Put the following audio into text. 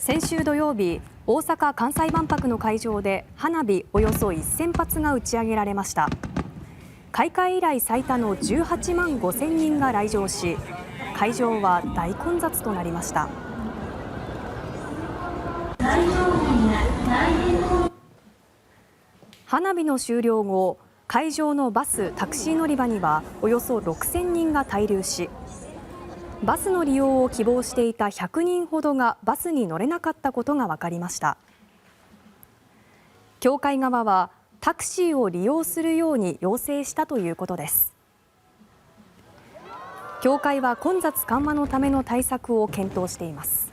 先週土曜日、大阪・関西万博の会場で花火およそ1000発が打ち上げられました。開会以来最多の18万5000人が来場し、会場は大混雑となりました。花火の終了後、会場のバス・タクシー乗り場にはおよそ6000人が滞留し、バスの利用を希望していた100人ほどがバスに乗れなかったことが分かりました。協会側はタクシーを利用するように要請したということです。協会は混雑緩和のための対策を検討しています。